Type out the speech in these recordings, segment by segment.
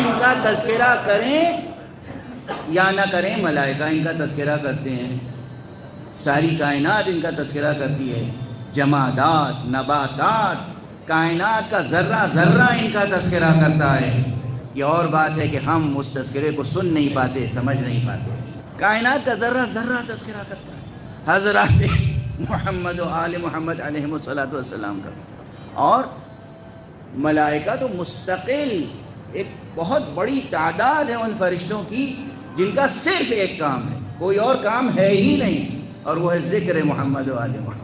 ان کا تذکرہ کریں یا نہ کریں، ملائکہ ان کا تذکرہ کرتے ہیں، ساری کائنات ان کا تذکرہ کرتی ہے، جمادات، نباتات، کائنات کا ذرہ ذرہ ان کا تذکرہ کرتا ہے۔ یہ اور بات ہے کہ ہم اس تذکرے کو سن نہیں پاتے، سمجھ نہیں پاتے۔ کائنات کا ذرہ ذرہ تذکرہ کرتا ہے حضرات محمد و آل محمد علیہ السلام کا۔ اور ملائکہ تو مستقل ایک بہت بڑی تعداد ہے ان فرشتوں کی جن کا صرف ایک کام ہے، کوئی اور کام ہے ہی نہیں، اور وہ ہے ذکر محمد و آل محمد۔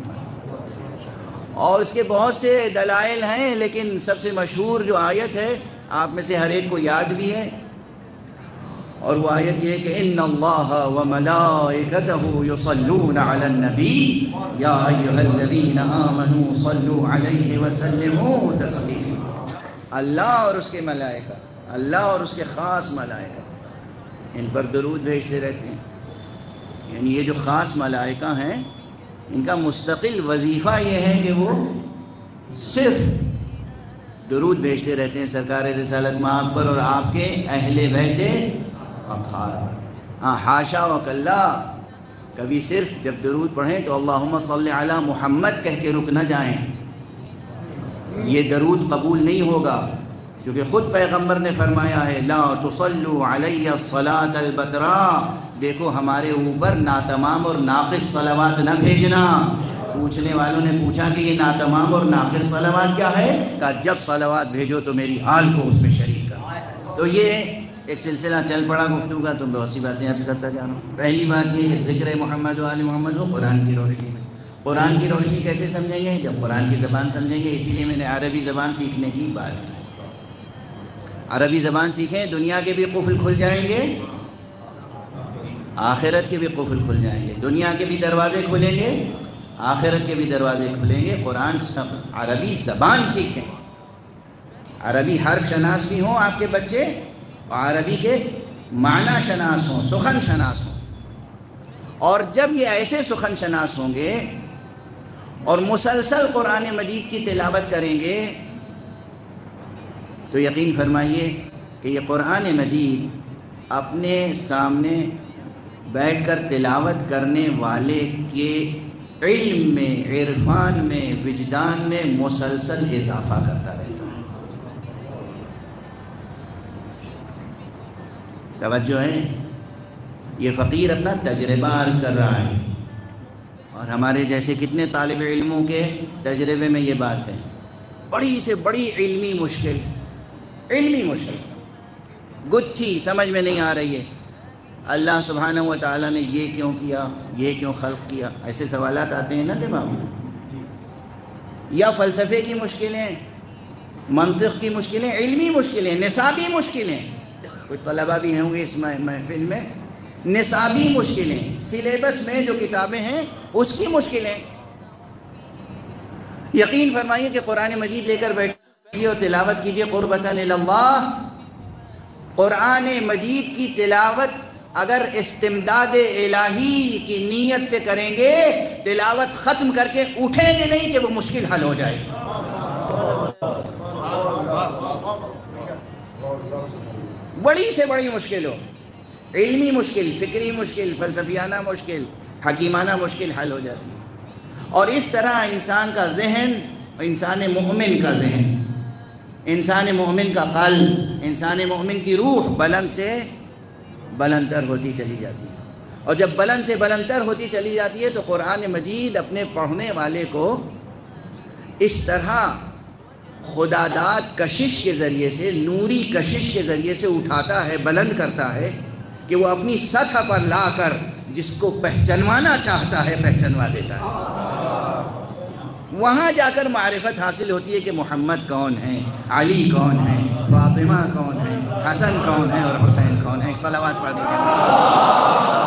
اور اس کے بہت سے دلائل ہیں، لیکن سب سے مشہور جو آیت ہے آپ میں سے ہر ایک کو یاد بھی ہے، اور وہ آیت یہ ہے کہ ان اللہ وملائکتہ یصلون علی النبی یا ایھا الذین آمنوا صلوا علیہ وسلموا تسلیما۔ اللہ اور اس کے ملائکہ، اللہ اور اس کے خاص ملائکہ ان پر درود بھیجتے رہتے ہیں۔ یعنی یہ جو خاص ملائکہ ہیں ان کا مستقل وظیفہ یہ ہے کہ وہ صرف درود بھیجتے رہتے ہیں سرکار رسالت مآب پر اور آپ کے اہل بیت اطہار پر۔ ہاں حاشا و کلا، کبھی صرف جب درود پڑھیں تو اللہم صلی علی محمد کہہ کے رک نہ جائیں، یہ درود قبول نہیں ہوگا، کیونکہ خود پیغمبر نے فرمایا ہے لا تصلوا علی الصلاۃ البتراء، دیکھو ہمارے اوپر ناتمام اور ناقص صلوات نہ بھیجنا۔ پوچھنے والوں نے پوچھا کہ یہ ناتمام اور ناقص صلوات کیا ہے؟ کہا جب صلوات بھیجو تو میری حال کو اس میں شریک کرو۔ تو یہ ایک سلسلہ چل پڑا گفتگو کا، تم بہت سی باتیں عرض کرتا جا رہا ہوں۔ پہلی بات یہ کہ ذکر محمد و آل محمد ہو قرآن کی روشنی میں۔ قرآن کی روشنی کیسے سمجھیں گے؟ جب قرآن کی زبان سمجھیں گے، اسی لیے میں نے عربی زبان سیکھنے کی بات کی۔ عربی زبان سیکھیں، دنیا کے بھی قفل کھل جائیں گے، آخرت کے بھی قفل کھل جائیں گے، دنیا کے بھی دروازے کھلیں گے، آخرت کے بھی دروازے کھلیں گے۔ قرآن عربی زبان سیکھیں، عربی حرف شناس بھی ہوں آپ کے بچے، اور عربی کے معنی شناس ہوں، سخن شناس ہوں۔ اور جب یہ ایسے سخن شناس ہوں گے اور مسلسل قرآن مجید کی تلاوت کریں گے تو یقین فرمائیے کہ یہ قرآن مجید اپنے سامنے بیٹھ کر تلاوت کرنے والے کے علم میں، عرفان میں، وجدان میں مسلسل اضافہ کرتا رہتا ہے۔ توجہ ہے، یہ فقیر اپنا تجربہ عرض کر رہا ہے، اور ہمارے جیسے کتنے طالب علموں کے تجربے میں یہ بات ہے۔ بڑی سے بڑی علمی مشکل گتھی سمجھ میں نہیں آ رہی ہے، اللہ سبحانہ و تعالیٰ نے یہ کیوں کیا، یہ کیوں خلق کیا، ایسے سوالات آتے ہیں نا دماغ میں۔ یا فلسفے کی مشکلیں، منطق کی مشکلیں، علمی مشکلیں، نصابی مشکلیں، کچھ طلبہ بھی ہوں گے اس محفل میں، نصابی مشکلیں، سلیبس میں جو کتابیں ہیں اس کی مشکلیں۔ یقین فرمائیے کہ قرآن مجید لے کر بیٹھیے اور تلاوت کیجیے قربتاً اللہ۔ قرآن مجید کی تلاوت اگر استمداد الہی کی نیت سے کریں گے، تلاوت ختم کر کے اٹھیں گے نہیں کہ وہ مشکل حل ہو جائے گی۔ بڑی سے بڑی مشکل ہو، علمی مشکل، فکری مشکل، فلسفیانہ مشکل، حکیمانہ مشکل حل ہو جاتی ہے۔ اور اس طرح انسان کا ذہن، انسان مومن کا ذہن، انسان مومن کا قلب، انسان مومن کی روح بلند سے بلندتر ہوتی چلی جاتی ہے۔ اور جب بلند سے بلندتر ہوتی چلی جاتی ہے تو قرآن مجید اپنے پڑھنے والے کو اس طرح خداداد کشش کے ذریعے سے، نوری کشش کے ذریعے سے اٹھاتا ہے، بلند کرتا ہے کہ وہ اپنی سطح پر لا کر جس کو پہچنوانا چاہتا ہے پہچنوا دیتا ہے۔ وہاں جا کر معرفت حاصل ہوتی ہے کہ محمد کون ہے، علی کون ہے، فاطمہ کون ہے، حسن کون ہے اور حسین کون ہے۔ ایک صلوات پڑھ دیجیے۔